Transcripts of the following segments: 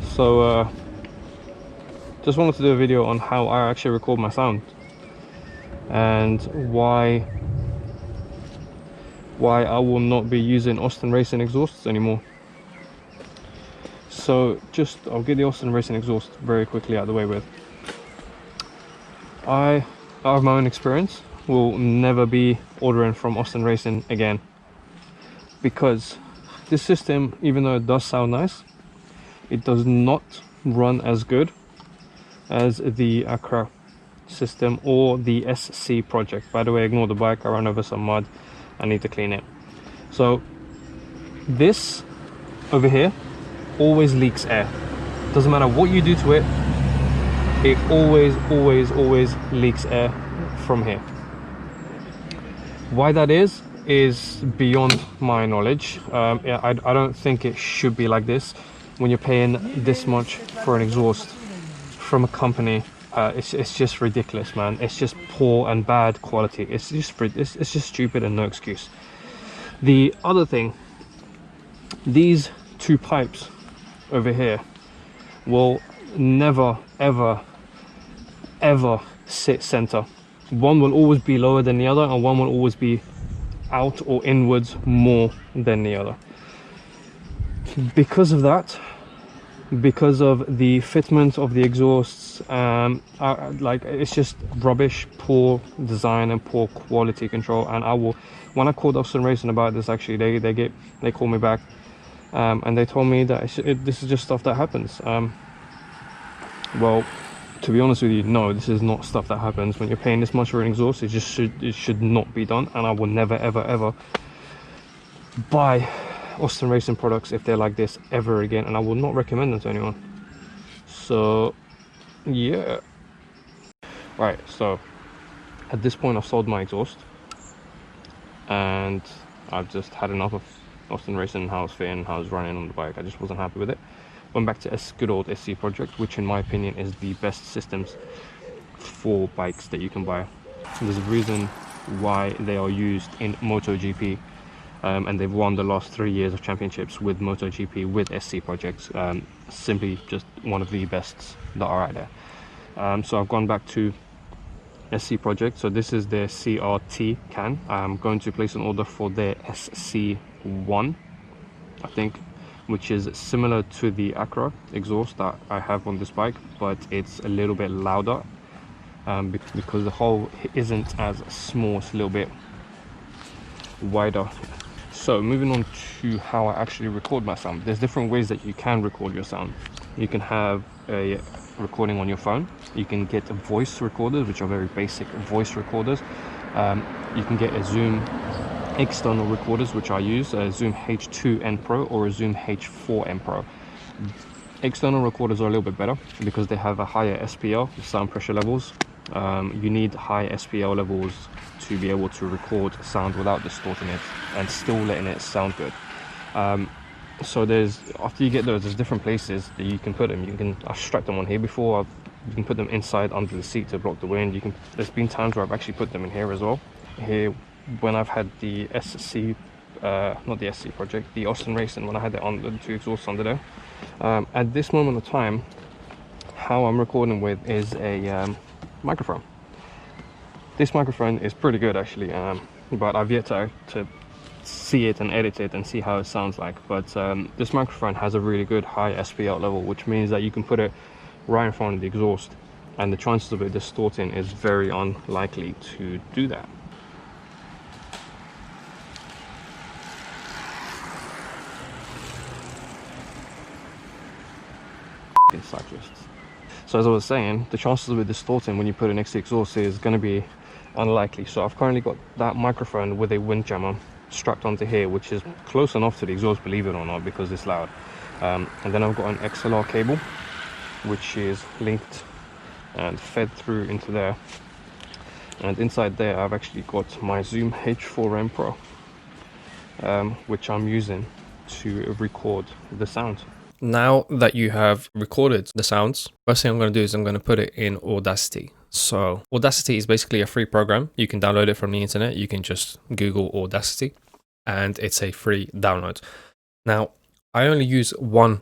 So just wanted to do a video on how I actually record my sound and why I will not be using Austin Racing exhausts anymore. So I'll get the Austin Racing exhaust very quickly out of the way with. I, out of my own experience, will never be ordering from Austin Racing again, because this system, even though it does sound nice, it does not run as good as the Acra system or the SC project. By the way, ignore the bike, I ran over some mud, I need to clean it. So this over here always leaks air. Doesn't matter what you do to it, it always leaks air from here. Why that is beyond my knowledge. Yeah, I don't think it should be like this. When you're paying this much for an exhaust from a company, it's just ridiculous, man. It's just poor and bad quality. It's just stupid and no excuse. The other thing, these two pipes over here will never ever sit center. One will always be lower than the other, and one will always be out or inwards more than the other. Because of that, because of the fitment of the exhausts, like, it's just rubbish, poor design and poor quality control. And when I called Austin Racing about this, actually they called me back, and they told me that this is just stuff that happens. Well, to be honest with you, no, this is not stuff that happens. When you're paying this much for an exhaust, it should not be done. And I will never ever buy Austin Racing products if they're like this ever again, and I will not recommend them to anyone. So yeah, right, so at this point I've sold my exhaust and I've just had enough of Austin Racing, how it's fitting, how it's running on the bike. I just wasn't happy with it. Went back to good old SC project, which in my opinion is the best systems for bikes that you can buy. There's a reason why they are used in MotoGP, and they've won the last 3 years of championships with MotoGP with SC projects. Simply just one of the best that are out there. So I've gone back to SC project. So this is their CRT can. I'm going to place an order for their SC1, I think, which is similar to the Acra exhaust that I have on this bike, but it's a little bit louder, because the hole isn't as small, it's a little bit wider. So moving on to how I actually record my sound. There's different ways that you can record your sound. You can have a recording on your phone. You can get voice recorders, which are very basic voice recorders. You can get a Zoom external recorders, which I use, a Zoom H2N Pro or a Zoom H4N Pro. External recorders are a little bit better because they have a higher SPL, sound pressure levels. You need high SPL levels to be able to record sound without distorting it and still letting it sound good. So after you get those, there's different places that you can put them. I've strapped them on here before. You can put them inside under the seat to block the wind. There's been times where I've actually put them in here as well. Here, when I've had the SC, not the SC project, the Austin Racing, when I had it on the two exhausts under there. At this moment of time, how I'm recording with is a microphone. This microphone is pretty good actually, but I've yet to see it and edit it and see how it sounds like. But this microphone has a really good high SPL level, which means that you can put it right in front of the exhaust, and the chances of it distorting is very unlikely to do that. Cyclists. So as I was saying, the chances of it distorting when you put it next to the exhaust is going to be unlikely. So I've currently got that microphone with a windjammer strapped onto here, which is close enough to the exhaust, believe it or not, because it's loud. And then I've got an XLR cable which is linked and fed through into there, and inside there I've actually got my Zoom H4N Pro, which I'm using to record the sound. Now that you have recorded the sounds, first thing I'm going to do is I'm going to put it in Audacity. So Audacity is basically a free program. You can download it from the internet. You can just Google Audacity and it's a free download. Now, I only use one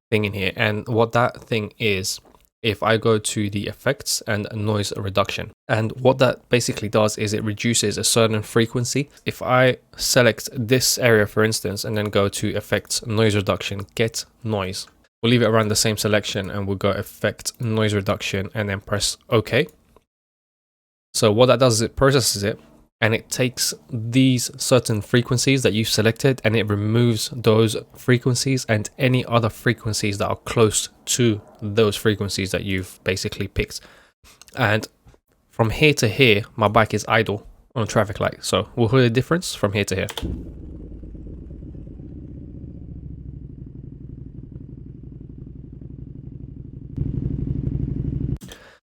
thing in here, and what that thing is, if I go to the effects and noise reduction, and what that basically does is it reduces a certain frequency. If I select this area, for instance, and then go to effects, noise reduction, get noise, we'll leave it around the same selection and we'll go effect, noise reduction, and then press OK. So what that does is it processes it and it takes these certain frequencies that you've selected and it removes those frequencies and any other frequencies that are close to those frequencies that you've basically picked. And from here to here, my bike is idle on a traffic light. So we'll hear the difference from here to here.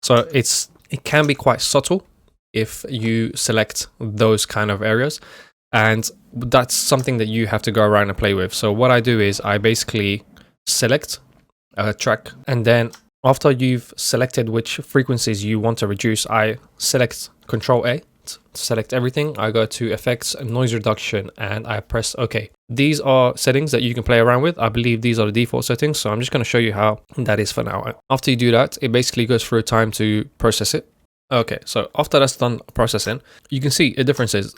So it can be quite subtle if you select those kind of areas, and that's something that you have to go around and play with. So what I do is I basically select a track, and then after you've selected which frequencies you want to reduce, I select Control A to select everything. I go to effects and noise reduction and I press OK. These are settings that you can play around with. I believe these are the default settings, so I'm just going to show you how that is for now. After you do that, it basically goes through time to process it. Okay, so after that's done processing, you can see the differences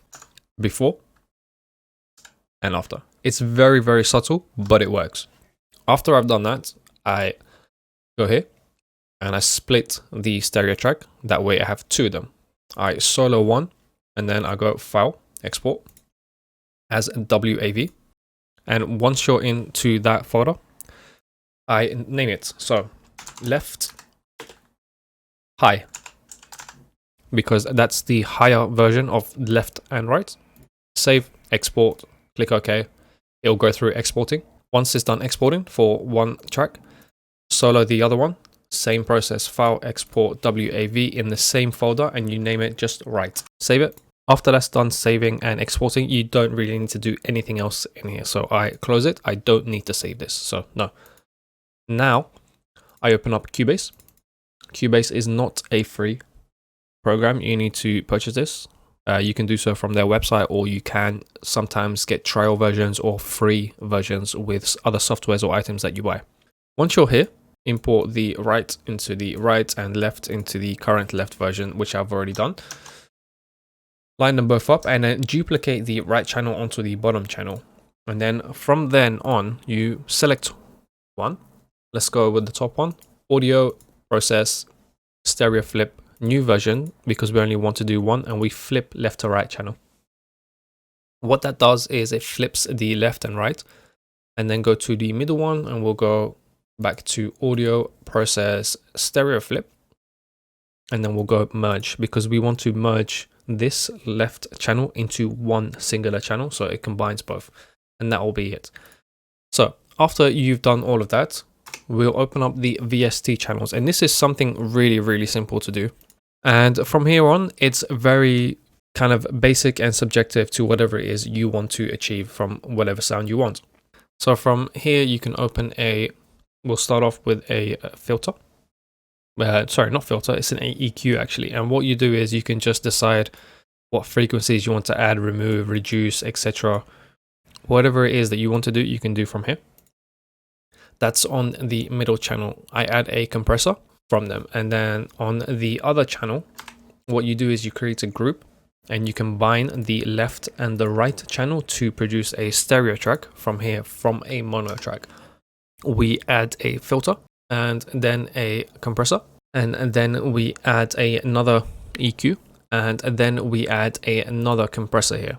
before and after. It's very, very subtle, but it works. After I've done that, I go here and I split the stereo track. That way I have two of them. I solo one and then I go File, Export as WAV. And once you're into that folder, I name it. So left high, because that's the higher version of left and right. Save, export, click OK. It'll go through exporting. Once it's done exporting for one track, solo the other one. Same process, file, export, WAV in the same folder, and you name it just right. Save it. After that's done saving and exporting, you don't really need to do anything else in here. So I close it. I don't need to save this. So no. Now I open up Cubase. Cubase is not a free program. You need to purchase this. You can do so from their website, or you can sometimes get trial versions or free versions with other softwares or items that you buy. Once you're here, import the right into the right and left into the current left version, which I've already done. Line them both up and then duplicate the right channel onto the bottom channel. And then from then on, you select one. Let's go with the top one. Audio, process, stereo flip, new version, because we only want to do one, and we flip left to right channel. What that does is it flips the left and right, and then go to the middle one, and we'll go back to audio, process, stereo flip, and then we'll go merge, because we want to merge this left channel into one singular channel, so it combines both, and that will be it. So after you've done all of that, we'll open up the VST channels, and this is something really, really simple to do. And from here on, it's very kind of basic and subjective to whatever it is you want to achieve from whatever sound you want. So from here, you can open we'll start off with a filter. Sorry, not filter, it's an EQ actually. And what you do is you can just decide what frequencies you want to add, remove, reduce, etc. Whatever it is that you want to do, you can do from here. That's on the middle channel. I add a compressor from them. And then on the other channel, what you do is you create a group and you combine the left and the right channel to produce a stereo track from here, from a mono track. We add a filter and then a compressor, and then we add another EQ, and then we add another compressor here.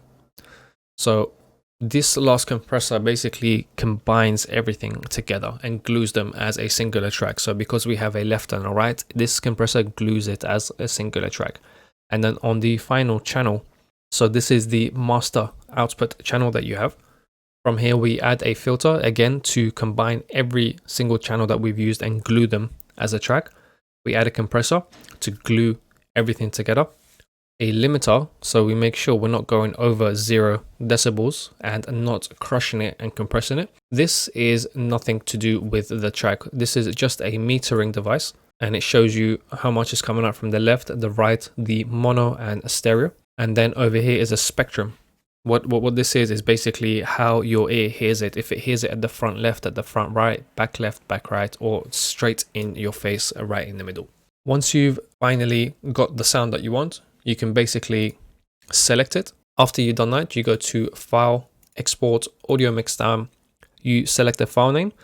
So this last compressor basically combines everything together and glues them as a singular track. So because we have a left and a right, this compressor glues it as a singular track. And then on the final channel, so this is the master output channel that you have. From here, we add a filter again to combine every single channel that we've used and glue them as a track. We add a compressor to glue everything together. A limiter, so we make sure we're not going over 0 decibels and not crushing it and compressing it. This is nothing to do with the track. This is just a metering device and it shows you how much is coming out from the left, the right, the mono and stereo. And then over here is a spectrum. What this is basically how your ear hears it. If it hears it at the front left, at the front right, back left, back right, or straight in your face, right in the middle. Once you've finally got the sound that you want, you can basically select it. After you've done that, you go to File, Export, Audio Mixdown. You select the file name,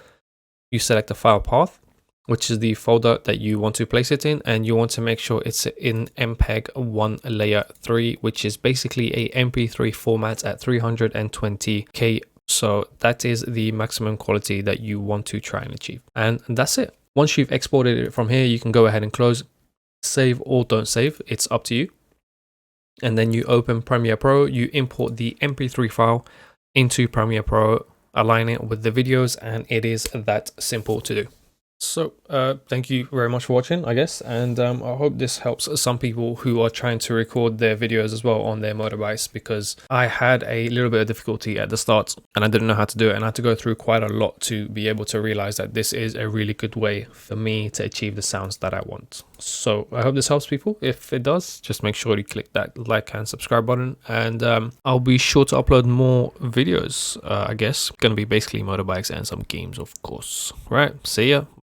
you select the file path, which is the folder that you want to place it in, and you want to make sure it's in MPEG 1 layer 3, which is basically a MP3 format at 320k. So that is the maximum quality that you want to try and achieve. And that's it. Once you've exported it from here, you can go ahead and close, save or don't save. It's up to you. And then you open Premiere Pro, you import the MP3 file into Premiere Pro, align it with the videos, and it is that simple to do. So thank you very much for watching, I guess, and I hope this helps some people who are trying to record their videos as well on their motorbikes, because I had a little bit of difficulty at the start and I didn't know how to do it, and I had to go through quite a lot to be able to realize that this is a really good way for me to achieve the sounds that I want. So I hope this helps people. If it does, just make sure you click that like and subscribe button, and I'll be sure to upload more videos. I guess gonna be basically motorbikes and some games, of course. Right, see ya.